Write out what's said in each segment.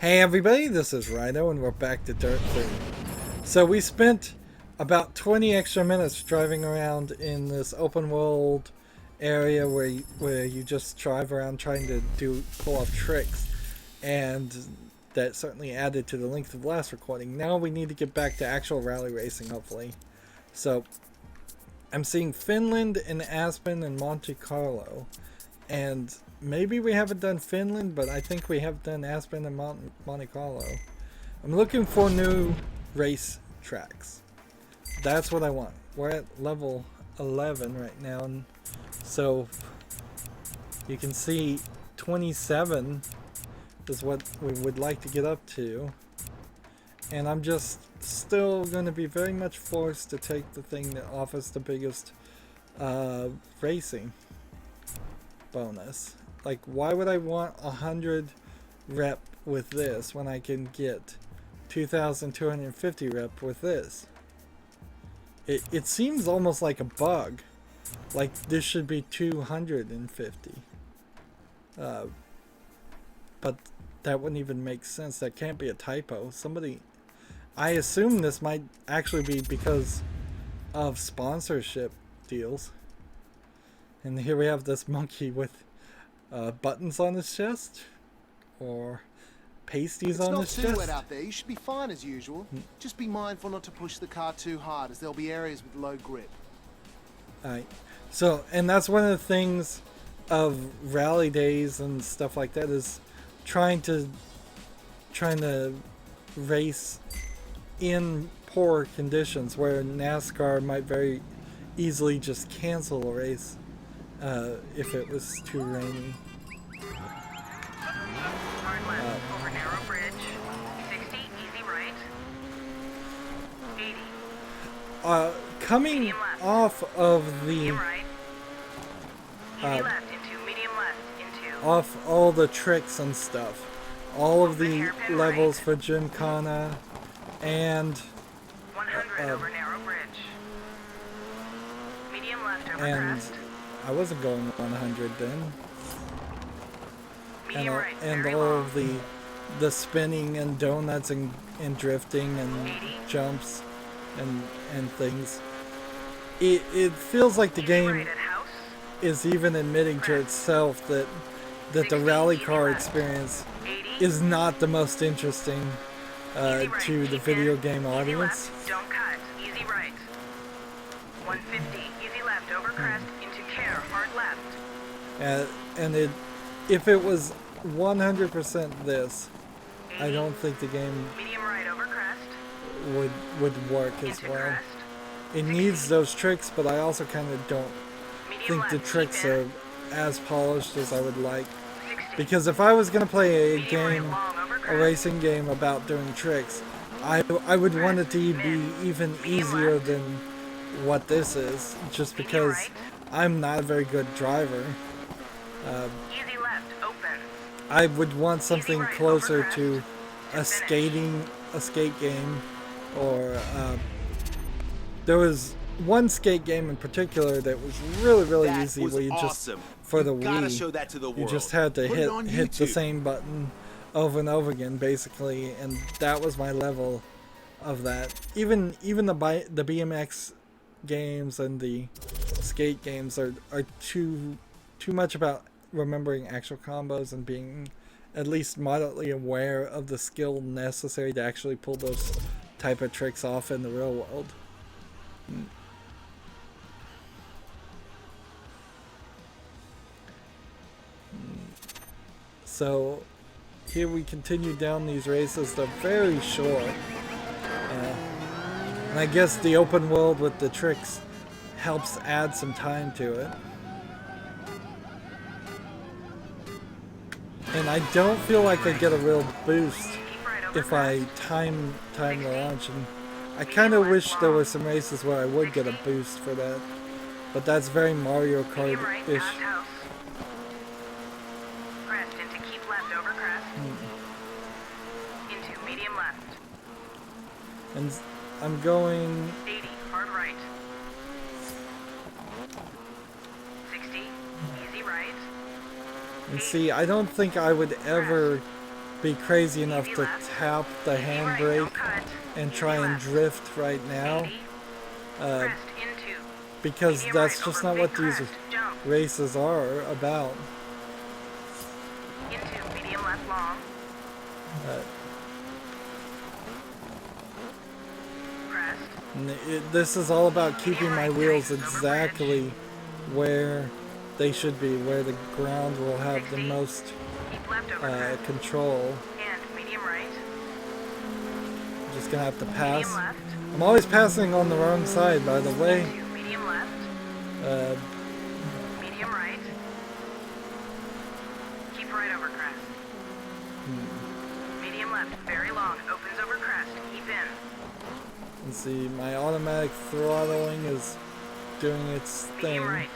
Hey everybody, this is Rydo and we're back to Dirt 3. So we spent about 20 extra minutes driving around in this open world area where you just drive around trying to pull off tricks, and that certainly added to the length of the last recording. Now we need to get back to actual rally racing, hopefully. So I'm seeing Finland and Aspen and Monte Carlo, and maybe we haven't done Finland, but I think we have done Aspen and Monte Carlo. I'm looking for new race tracks. That's what I want. We're at level 11 right now, and so you can see 27 is what we would like to get up to. And I'm just still going to be very much forced to take the thing that offers the biggest racing bonus. Like, why would I want 100 rep with this when I can get 2,250 rep with this? It seems almost like a bug. Like, this should be 250. But that wouldn't even make sense. That can't be a typo. I assume this might actually be because of sponsorship deals. And here we have this monkey with buttons on his chest, or pasties on his chest. It's not too wet out there. You should be fine as usual. Just be mindful not to push the car too hard, as there'll be areas with low grip. Alright. So, and that's one of the things of rally days and stuff like that, is trying to race in poor conditions, where NASCAR might very easily just cancel a race if it was too rainy. Hard left over narrow bridge. 60, easy right. 80. Coming off of the Medium right. Easy left into medium left into. off all the tricks and stuff, all of the levels for Gymkhana, and 100 over narrow bridge. Medium left over and crest. I wasn't going 100 then. Medium right, And very all long. of the spinning and donuts and drifting and 80. jumps and things. It feels like the Easy game right at house. is even admitting to itself that the rally car experience 80. is not the most interesting Easy right, to the keep video in. game Easy audience. left, don't cut. Easy right. 150. Easy left over crest into care. Hard left. And if it was 100% this, I 80. don't think the game Medium right over crest. would work as Into well. crest. It needs those tricks, but I also kind of don't Medium think left, the keep tricks in. are as polished as I would like. 60. Because if I was going to play a Medium right, game, long over a crest. racing game about doing tricks, I would want it to be even easier than what this is, just because I'm not a very good driver. Easy left, open. I would want something right, closer over to crest, a skate game, or there was one skate game in particular that was really That easy, was where you awesome. just, for the You gotta Wii, show that to the you world. just had to Put it on hit the YouTube. same button over and over again, basically, and that was my level of that. Even the BMX games and the skate games are too much about remembering actual combos and being at least moderately aware of the skill necessary to actually pull those type of tricks off in the real world. So here we continue down these races. They're very short. And I guess the open world with the tricks helps add some time to it. And I don't feel like I get a real boost Keep right over if I crest. time the launch. And I kind of wish there were some races where I would get a boost for that. But that's very Mario Medium right, Kart-ish. past house. Crest into keep left over crest. Into medium left. And I'm going 80, hard right. 60, easy right. And see, I don't think I would ever be crazy enough Easy to left. tap the Easy right, handbrake don't cut. and Easy try and left. drift right now, 80. uh, Crest into. because Medium that's right just over not big what these crest. Jump. races are about. Into medium left long. Uh, Crest. this is all about keeping my wheels exactly where they should be, where the ground will have the 60. most Keep left over crest. control. And medium right. I'm just gonna have to Medium pass. left. I'm always passing on the wrong side, by the way. Into medium left. Uh, Medium right. Keep right over crest. Medium left. Very long. Opens over crest. Keep in. let's see, my automatic throttling is doing its thing. Medium right.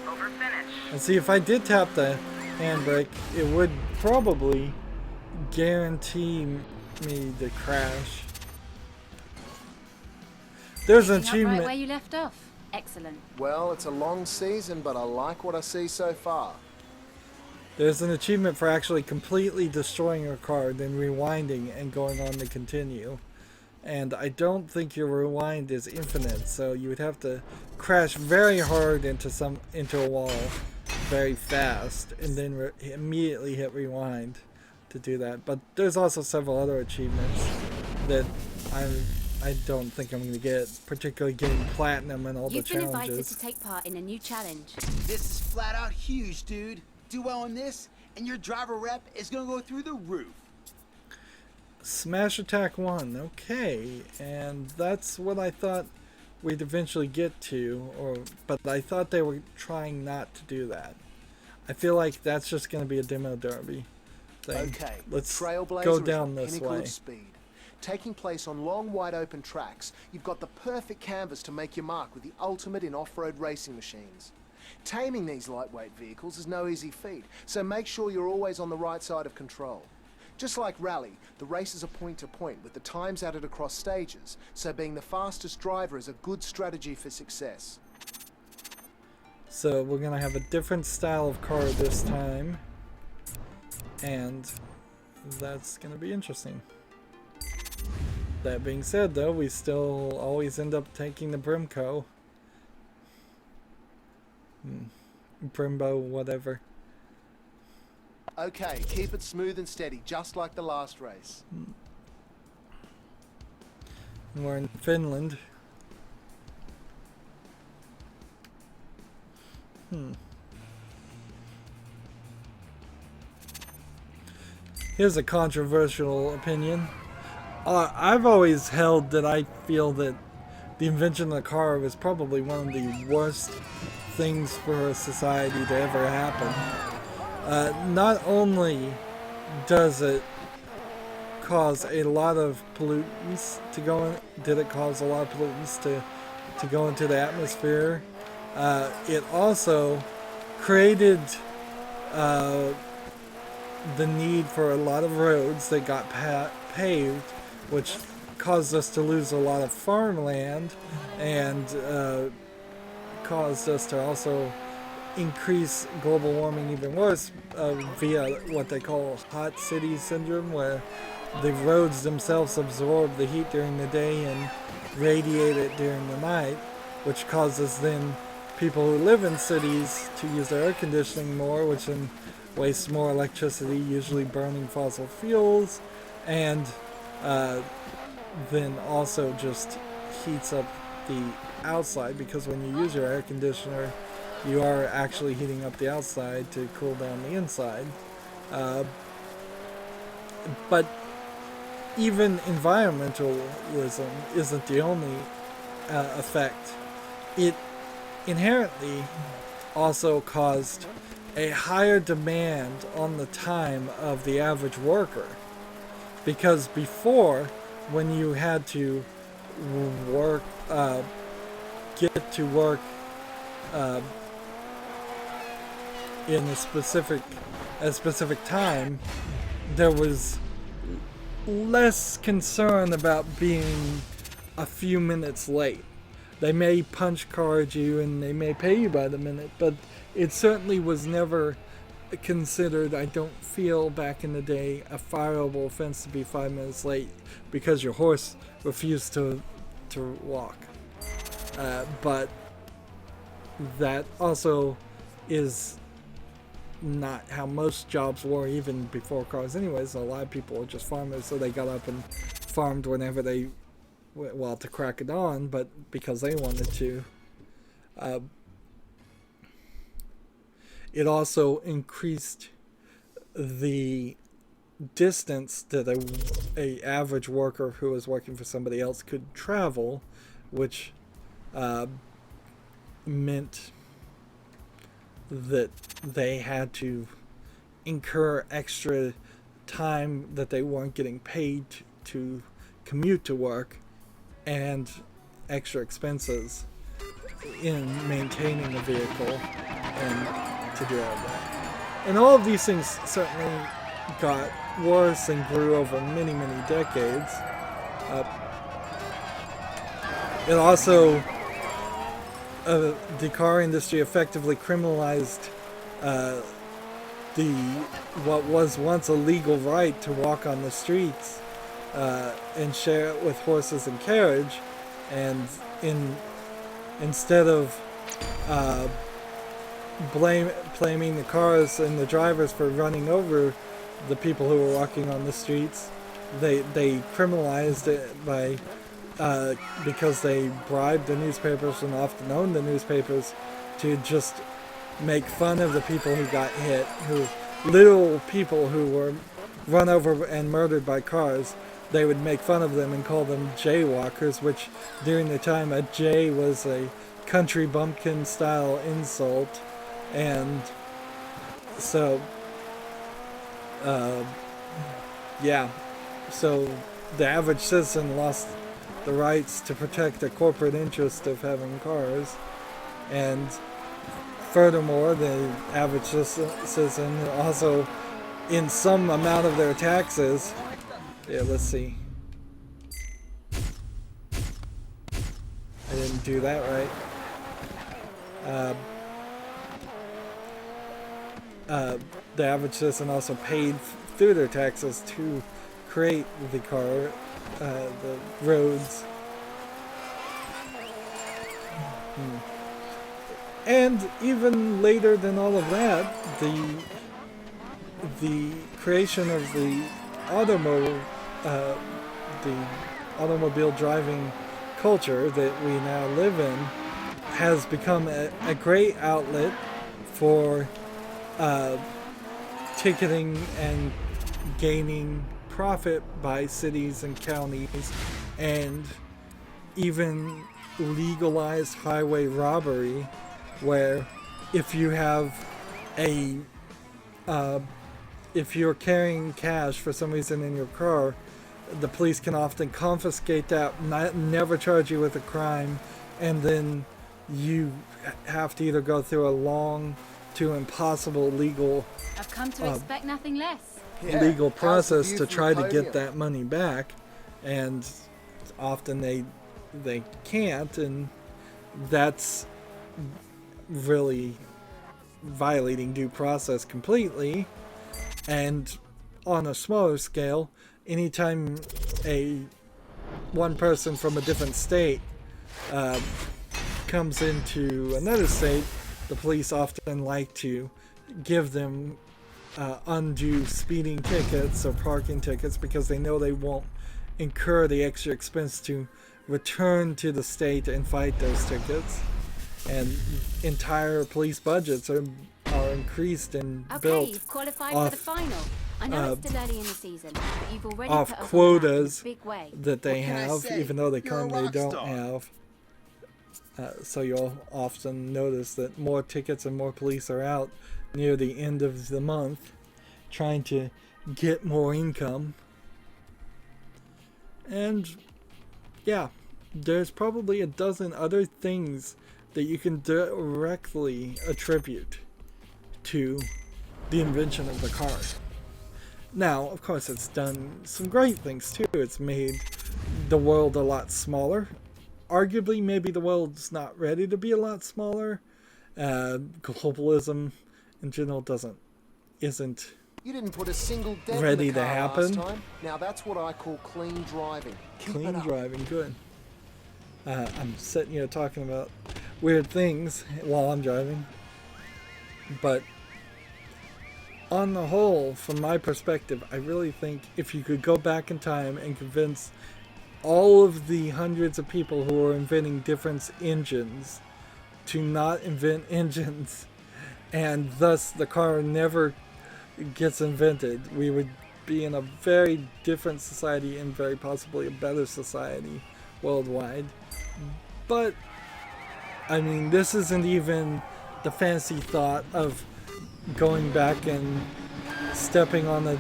Over finish. And see, if I did tap the handbrake, it would probably guarantee me to crash. There's an Picking up right where achievement. you left off. Excellent. Well, it's a long season, but I like what I see so far. There's an achievement for actually completely destroying your car, then rewinding and going on to continue. And I don't think your rewind is infinite, so you would have to crash very hard into a wall very fast, and then immediately hit rewind to do that. But there's also several other achievements that I don't think I'm going to get, particularly getting platinum and all You've the been invited challenges. to take part in a new challenge. This is flat out huge, dude. Do well on this, and your driver rep is gonna go through the roof. Smash Attack 1, okay, and that's what I thought we'd eventually get to, but I thought they were trying not to do that. I feel like that's just going to be a demo derby thing. Okay, Let's Trailblazer go is down the this pinnacle way. of speed. Taking place on long, wide open tracks, you've got the perfect canvas to make your mark with the ultimate in off-road racing machines. Taming these lightweight vehicles is no easy feat, so make sure you're always on the right side of control. Just like Rally, the races are point-to-point with the times added across stages, so being the fastest driver is a good strategy for success. So we're going to have a different style of car this time, and that's going to be interesting. That being said, though, we still always end up taking the Brimco. Brimbo, whatever. Okay, keep it smooth and steady, just like the last race. We're in Finland. Here's a controversial opinion. I've always held that I feel that the invention of the car was probably one of the worst things for society to ever happen. Not only does it cause a lot of pollutants to go in, did it cause a lot of pollutants to go into the atmosphere, it also created the need for a lot of roads that got paved, which caused us to lose a lot of farmland and caused us to also increase global warming even worse via what they call hot city syndrome, where the roads themselves absorb the heat during the day and radiate it during the night, which causes then people who live in cities to use their air conditioning more, which then wastes more electricity, usually burning fossil fuels, and then also just heats up the outside, because when you use your air conditioner, you are actually heating up the outside to cool down the inside. But even environmentalism isn't the only effect. It inherently also caused a higher demand on the time of the average worker. Because before, when you had to work, get to work in a specific time, there was less concern about being a few minutes late. They may punch card you and they may pay you by the minute, but it certainly was never considered, I don't feel, back in the day, a fireable offense to be 5 minutes late because your horse refused to walk. But that also is not how most jobs were even before cars anyways. A lot of people were just farmers, so they got up and farmed whenever they, well, to crack of dawn, but because they wanted to. It also increased the distance that a average worker who was working for somebody else could travel, which meant that they had to incur extra time that they weren't getting paid to commute to work, and extra expenses in maintaining a vehicle and to do all that. And all of these things certainly got worse and grew over many, many decades. It also, the car industry effectively criminalized what was once a legal right to walk on the streets and share it with horses and carriage, and instead of blaming the cars and the drivers for running over the people who were walking on the streets, they criminalized it by because they bribed the newspapers and often owned the newspapers to just make fun of the people who got hit, little people who were run over and murdered by cars. They would make fun of them and call them jaywalkers, which during the time a jay was a country bumpkin style insult. And so so the average citizen lost the rights to protect the corporate interest of having cars, and furthermore, the average citizen also, in some amount of their taxes, let's see, I didn't do that right. The average citizen also paid through their taxes to create the car, the roads. And even later than all of that, the creation of the automobile driving culture that we now live in has become a great outlet for ticketing and gaining profit by cities and counties, and even legalized highway robbery, where if you have if you're carrying cash for some reason in your car, the police can often confiscate that, never charge you with a crime, and then you have to either go through a long to impossible legal I've come to expect nothing less. legal process to try to get that money back, and often they can't, and that's really violating due process completely. And on a smaller scale, anytime one person from a different state comes into another state, the police often like to give them undue speeding tickets or parking tickets because they know they won't incur the extra expense to return to the state and fight those tickets. And entire police budgets are increased and built You've qualified for the final. I know it's still early in the season, but you've already off put us quotas on the map in a big way. that they What can I have, say? even though they You're a currently rock don't star. have. So you'll often notice that more tickets and more police are out near the end of the month trying to get more income. And yeah, there's probably a dozen other things that you can directly attribute to the invention of the car. Now, of course, it's done some great things too. It's made the world a lot smaller. Arguably, maybe the world's not ready to be a lot smaller. Globalism in general doesn't isn't You didn't put a single dent ready in the to car happen. last time. Now that's what I call clean driving. Keep clean it up. driving. Good. I'm sitting here talking about weird things while I'm driving, but on the whole, from my perspective, I really think if you could go back in time and convince all of the hundreds of people who are inventing different engines to not invent engines, and thus the car never gets invented, we would be in a very different society and very possibly a better society worldwide. But I mean, this isn't even the fancy thought of going back and stepping on a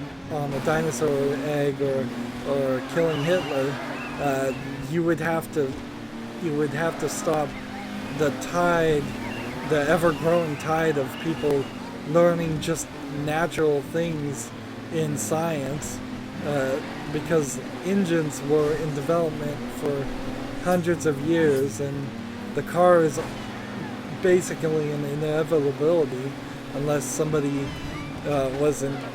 dinosaur egg or killing Hitler. You would have to stop the tide, the ever-growing tide of people learning just natural things in science, because engines were in development for hundreds of years, and the car is basically an inevitability unless somebody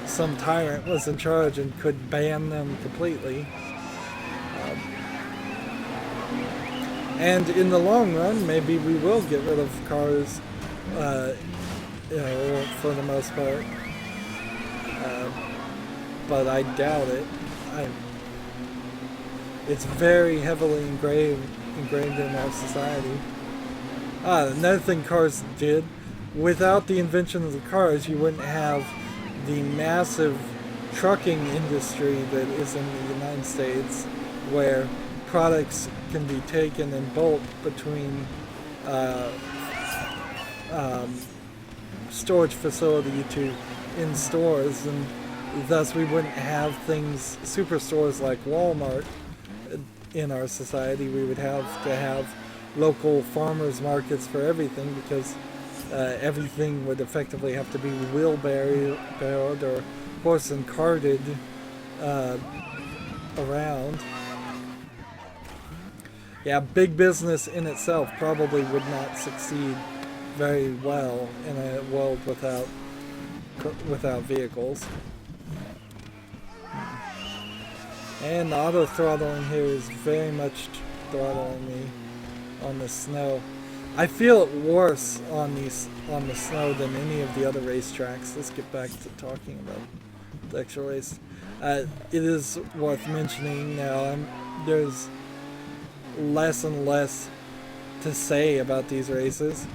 some tyrant was in charge and could ban them completely. And in the long run, maybe we will get rid of cars, for the most part. But I doubt it. It's very heavily ingrained in our society. Another thing cars did, without the invention of the cars, you wouldn't have the massive trucking industry that is in the United States, where products can be taken in bulk between storage facility to in stores, and thus we wouldn't have things, superstores like Walmart in our society. We would have to have local farmers markets for everything, because everything would effectively have to be wheelbarrowed or horse and carted around. Yeah, big business in itself probably would not succeed very well in a world without vehicles. And the auto throttling here is very much throttling me on the snow. I feel it worse on the snow than any of the other racetracks. Let's get back to talking about the actual race. It is worth mentioning now, there's less and less to say about these races.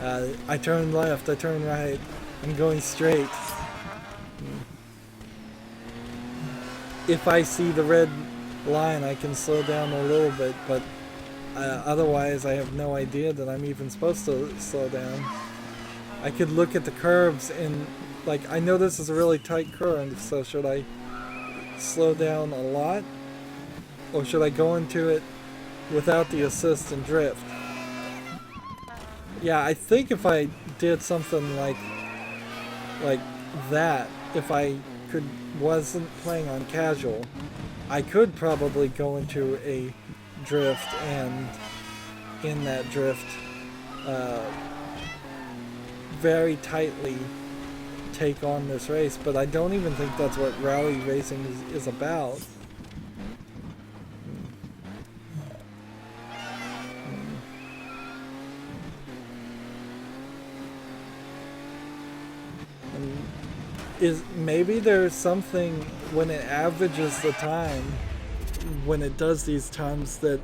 I turn left, I turn right, I'm going straight. If I see the red line, I can slow down a little bit, but otherwise I have no idea that I'm even supposed to slow down. I could look at the curves and, like, I know this is a really tight curve, so should I slow down a lot? Or should I go into it without the assist and drift? Yeah, I think if I did something like that, if I wasn't playing on casual, I could probably go into a drift and in that drift very tightly take on this race, but I don't even think that's what rally racing is about. Maybe there's something when it averages the time, when it does these times, that,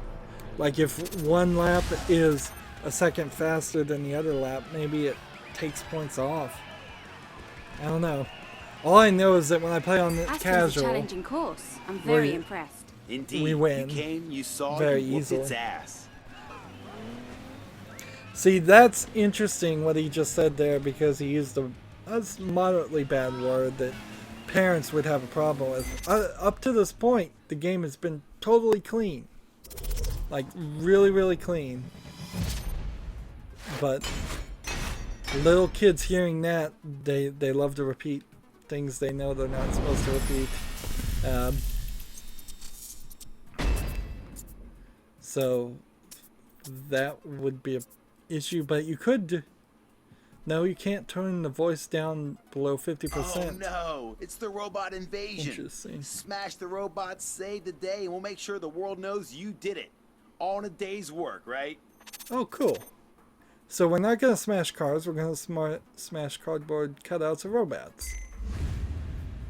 like, if one lap is a second faster than the other lap, maybe it takes points off. I don't know. All I know is that when I play on the casual, a challenging course. I'm very impressed. Indeed. We win. You came, you saw, very you whooped easily. its ass. See, that's interesting what he just said there, because he used a moderately bad word that parents would have a problem with. Up to this point, the game has been totally clean. Like, really, really clean. But little kids hearing that, they love to repeat things they know they're not supposed to repeat. So that would be an issue, but you could No, you can't turn the voice down below 50%. Oh no, it's the robot invasion. Interesting. Smash the robots, save the day, and we'll make sure the world knows you did it. All in a day's work, right? Oh, cool. So we're not going to smash cars, we're going to smash cardboard cutouts of robots.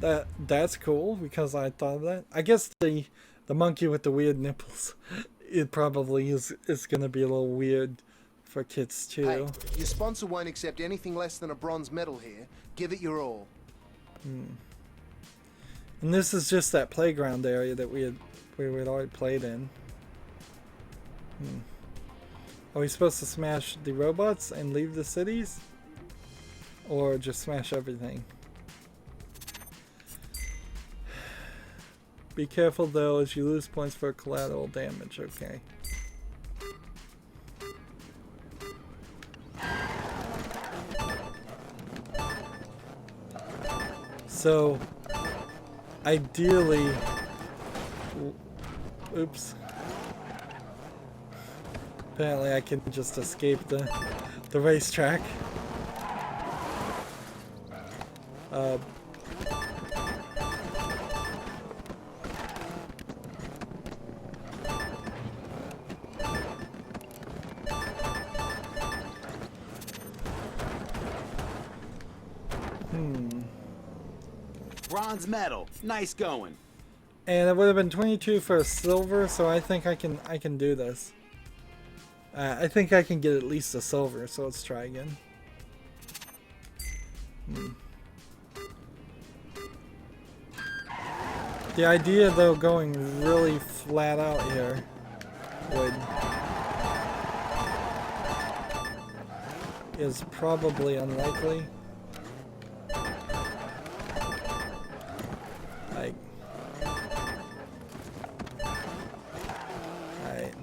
That's cool, because I thought of that. I guess the monkey with the weird nipples, it probably is going to be a little weird for kids too. Hey, your sponsor won't accept anything less than a bronze medal here. Give it your all. And this is just that playground area that we had already played in. Are we supposed to smash the robots and leave the cities? Or just smash everything? Be careful though, as you lose points for collateral damage. Okay. So, ideally, oops. Apparently I can just escape the racetrack. Bronze medal. Nice going. And it would have been 22 for a silver, so I think I can do this. I think I can get at least a silver, so let's try again. The idea, though, going really flat out here is probably unlikely. Like, alright.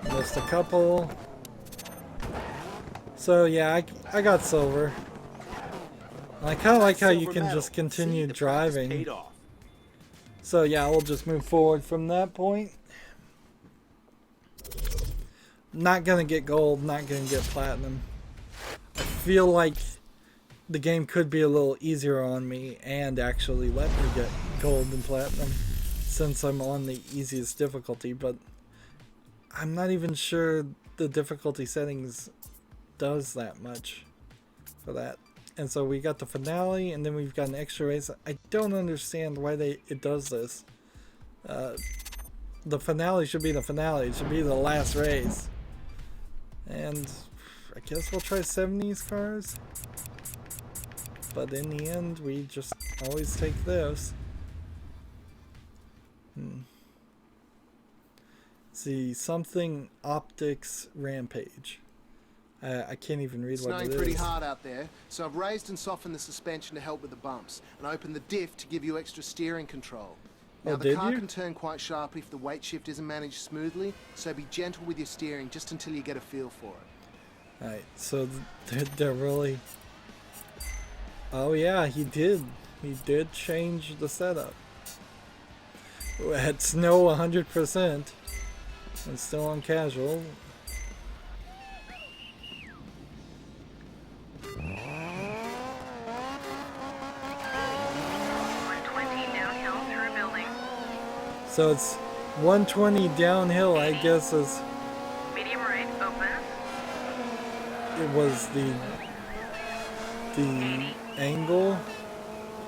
Missed a couple. So yeah, I got silver. I kind of like how you can just continue driving. So yeah, we'll just move forward from that point. Not gonna get gold, not gonna get platinum. I feel like the game could be a little easier on me and actually let me get gold and platinum since I'm on the easiest difficulty, but I'm not even sure the difficulty settings does that much for that. And so we got the finale, and then we've got an extra race. I don't understand why it does this. The finale should be the finale. It should be the last race. And I guess we'll try 70s cars. But in the end, we just always take this. See, something optics rampage. I can't even read what it is. It's snowing pretty hard out there, so I've raised and softened the suspension to help with the bumps, and opened the diff to give you extra steering control. Now the car can turn quite sharply if the weight shift isn't managed smoothly, so be gentle with your steering just until you get a feel for it. Alright, so they're really... Oh yeah, he did. He did change the setup. At snow 100%. And still on casual. So it's 120 downhill, I guess, is... Medium right, open. It was the angle.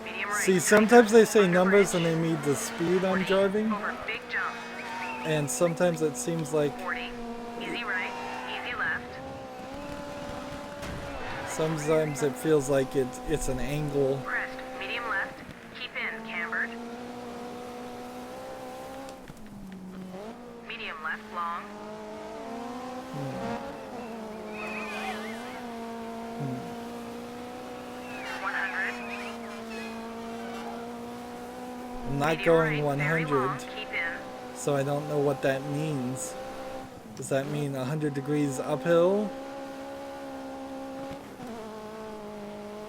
Medium right. See, sometimes they say numbers and they mean the speed I'm driving. Over big jump. And sometimes it seems like... 40. Easy right, easy left. Sometimes it feels like it's an angle. Crest, medium left. Keep in, cambered. Medium left, long. 100. I'm not Medium going right, very 100, long. Keep in. so I don't know what that means. Does that mean 100 degrees uphill?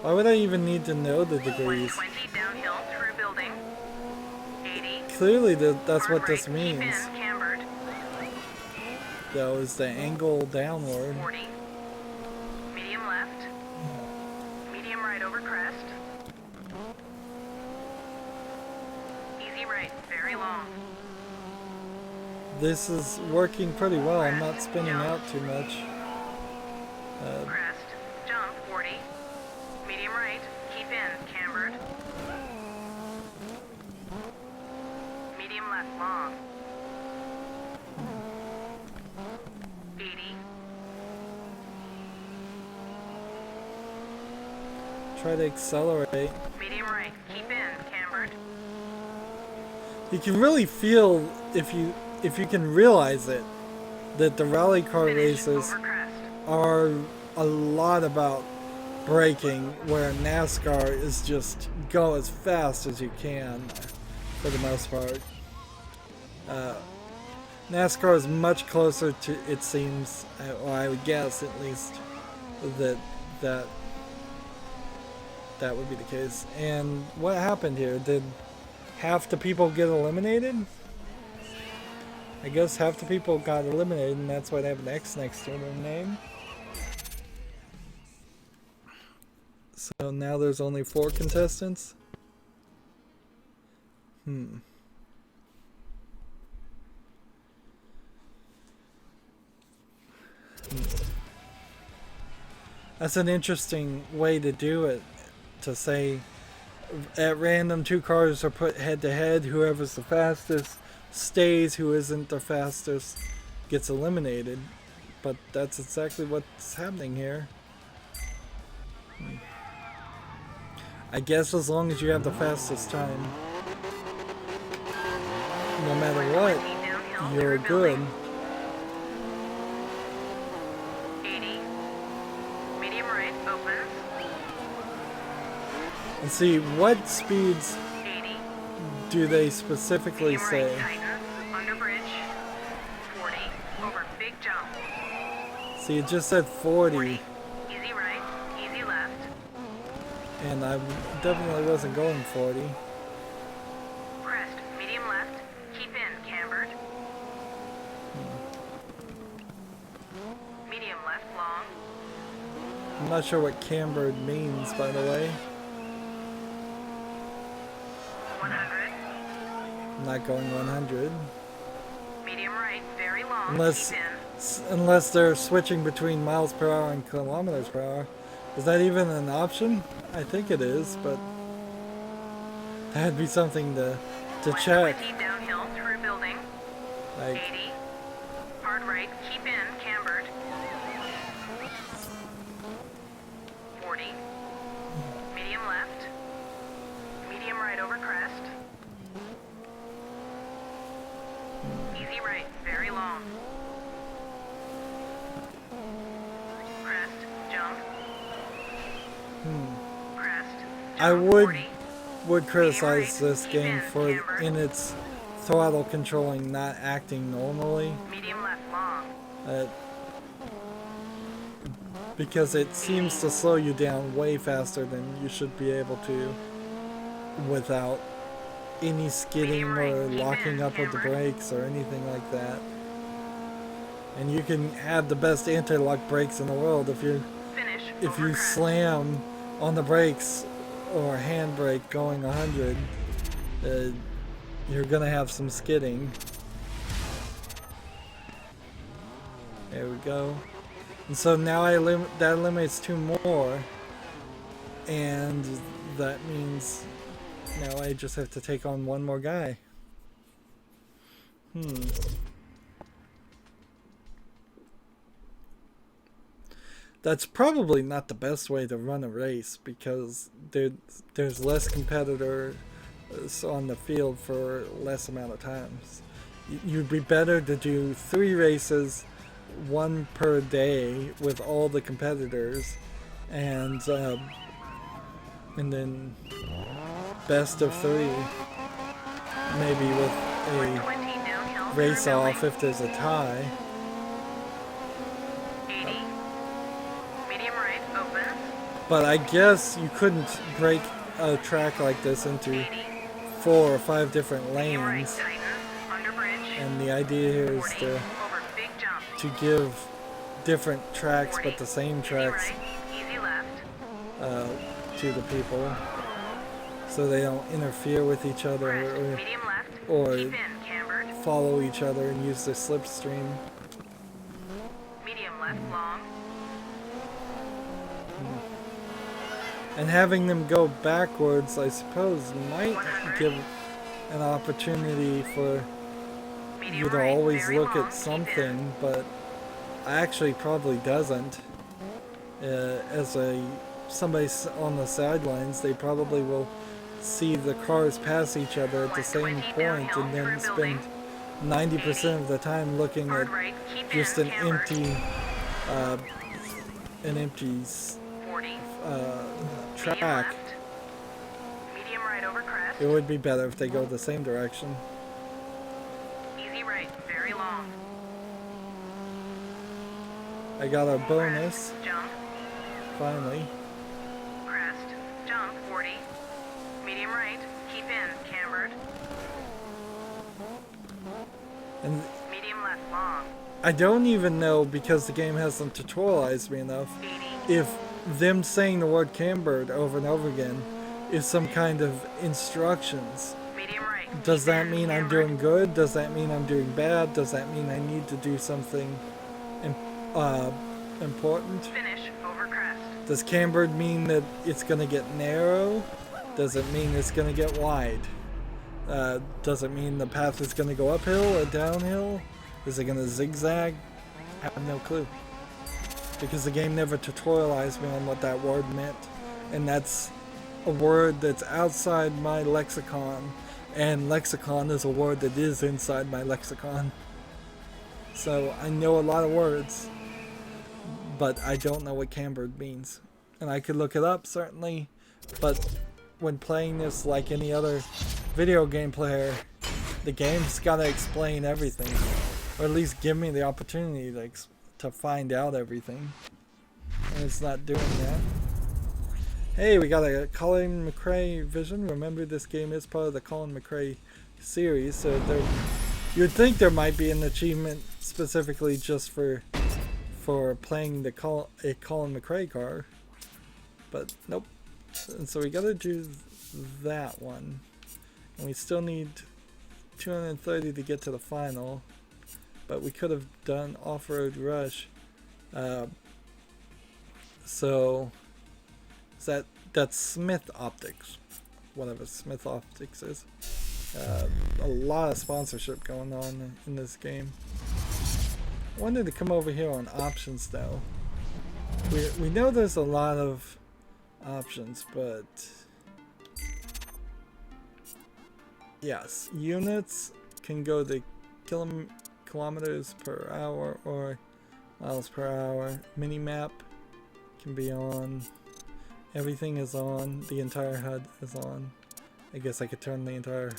Why would I even need to know the degrees? 120 downhill through building. 80. clearly that's Hard what this right, keep means. in, cambered. Though, is the angle downward. 40. Medium left. Medium right over crest. Easy right, very long. This is working pretty well. I'm not spinning out too much. Crest, jump, 40. Medium right, keep in, cambered. Medium left, long. 80. Try to accelerate. Medium right, keep in, cambered. You can really feel, if you can realize it, that the rally car Finish, races over crest. are a lot about braking, where NASCAR is just go as fast as you can for the most part. NASCAR is much closer to, it seems, or I would guess at least, that would be the case. And what happened here? Did half the people get eliminated? I guess half the people got eliminated, and that's why they have an X next to their name. So now there's only 4 contestants. That's an interesting way to do it. To say, at random 2 cars are put head to head. Whoever's the fastest stays. Who isn't the fastest gets eliminated. But that's exactly what's happening here. I guess as long as you have the fastest time, no matter what, you're good. 80. Medium right, opens. And see, what speeds 80. do they specifically Medium say? right, tightens, under bridge. 40. Over big jump. See, it just said 40, 40. Easy right, easy left. and I definitely wasn't going 40. Crest, medium left. Keep in, cambered. Medium left, long. I'm not sure what cambered means, by the way. 100. I'm not going 100. Medium right, very long. Unless, Keep in. unless they're switching between miles per hour and kilometers per hour. Is that even an option? I think it is, but that'd be something to check. 120 downhill through building. Like, 80. Hard right, keep in, cambered. 40. Medium left. Medium right over crest. Easy right, very long. Crest, jump. Crest, jump, I would 40. criticize this game for in its throttle controlling not acting normally. Medium left, long. Because it seems to slow you down way faster than you should be able to without any skidding or locking up with the brakes or anything like that. And you can have the best anti-lock brakes in the world if you Finish, slam on the brakes or handbrake going 100, you're gonna have some skidding. There we go. And so now that eliminates 2 more, and that means now I just have to take on 1 more guy. That's probably not the best way to run a race, because there's less competitors on the field for less amount of times. You'd be better to do 3 races, 1 per day with all the competitors, and then best of 3, maybe with a race off if there's a tie. 80. Medium right, open. But I guess you couldn't break a track like this into 4 or 5 different Medium right, lanes, tighten, under bridge. and the idea here is 40, to over big jump. give different tracks 40, but the same easy tracks right, easy left. to the people, so they don't interfere with each other Crest, medium left. or Keep in, cambered. follow each other and use their slipstream. Medium left, long. And having them go backwards, I suppose, might 100. give an opportunity for Medium you to right, always very look long, at keep something, but actually probably doesn't. As somebody on the sidelines, they probably will see the cars pass each other at the same point and then spend 90% of the time looking Hard at right, keep just in, an cambered. empty 40. Medium track. left. Medium right over crest. It would be better if they go the same direction. Easy right, very long. I got a bonus, Crest, jump, finally. crest, jump, 40. Medium right, keep in, cambered. And Medium left, long. I don't even know, because the game hasn't tutorialized me enough, 80. if them saying the word cambered over and over again is some kind of instructions. Medium right. Does keep that in, mean I'm cambered. doing good? Does that mean I'm doing bad? Does that mean I need to do something important? Finish, over crest. Does cambered mean that it's going to get narrow? Does it mean it's going to get wide? Does it mean the path is going to go uphill or downhill? Is it going to zigzag? I have no clue. Because the game never tutorialized me on what that word meant. And that's a word that's outside my lexicon. And lexicon is a word that is inside my lexicon. So I know a lot of words, but I don't know what cambered means. And I could look it up, certainly, but when playing this like any other video game player, the game's got to explain everything, or at least give me the opportunity to find out everything, and it's not doing that. Hey, we got a Colin McRae vision. Remember, this game is part of the Colin McRae series, so you'd think there might be an achievement specifically just for playing a Colin McRae car, but nope. And so we gotta do that one, and we still need 230 to get to the final, but we could have done Off-Road Rush. So that's Smith Optics, whatever Smith Optics is. A lot of sponsorship going on in this game. I wanted to come over here on options though. We know there's a lot of options, but yes, units can go to kilometers per hour or miles per hour. Minimap can be on. Everything is on. The entire HUD is on. I guess I could turn the entire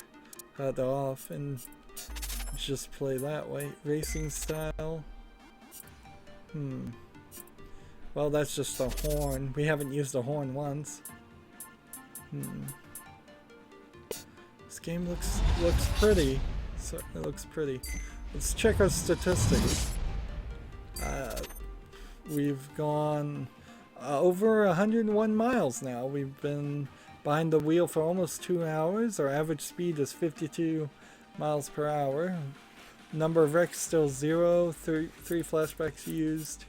HUD off and just play that way. Racing style. Well, that's just a horn. We haven't used a horn once. This game looks pretty. Certainly looks pretty. Let's check our statistics. We've gone over 101 miles now. We've been behind the wheel for almost 2 hours. Our average speed is 52 miles per hour. Number of wrecks still 0. Three flashbacks used.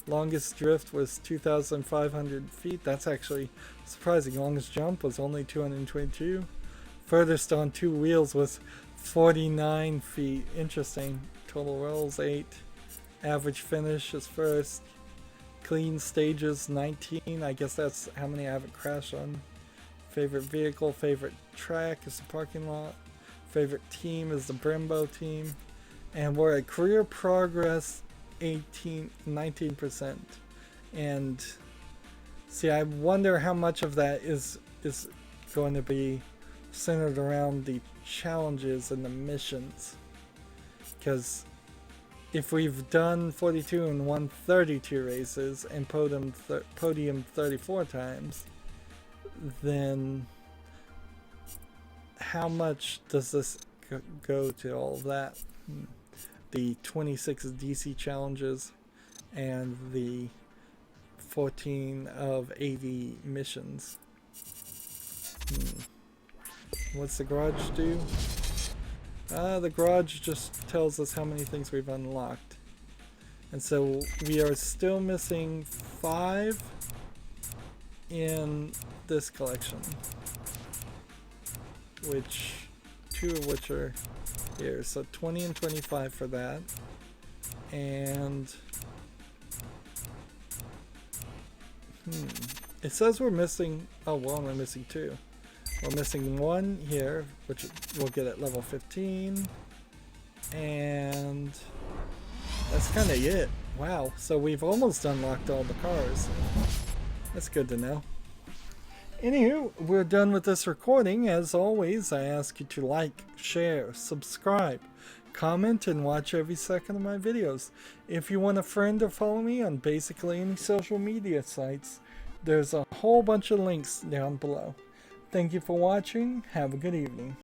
Longest drift was 2,500 feet. That's actually surprising. Longest jump was only 222. Furthest on 2 wheels was 49 feet. Interesting. Total rolls 8. Average finish is first. Clean stages 19. I guess that's how many I haven't crashed on. Favorite vehicle, favorite track is the parking lot. Favorite team is the Brembo team. And we're at career progress 19%. And see, I wonder how much of that is going to be centered around the challenges and the missions. Because if we've done 42 and won 32 races and podium 34 times, then how much does this go to all of that? The 26 DC challenges and the 14 of 80 missions. What's the garage do? The garage just tells us how many things we've unlocked. And so we are still missing 5 in this collection, which 2 of which are here. So 20 and 25 for that. And it says we're missing, oh well, we're missing 2. We're missing 1 here, which we'll get at level 15. And that's kind of it. Wow, so we've almost unlocked all the cars. That's good to know. Anywho, we're done with this recording. As always, I ask you to like, share, subscribe, comment, and watch every second of my videos. If you want a friend or follow me on basically any social media sites, there's a whole bunch of links down below. Thank you for watching. Have a good evening.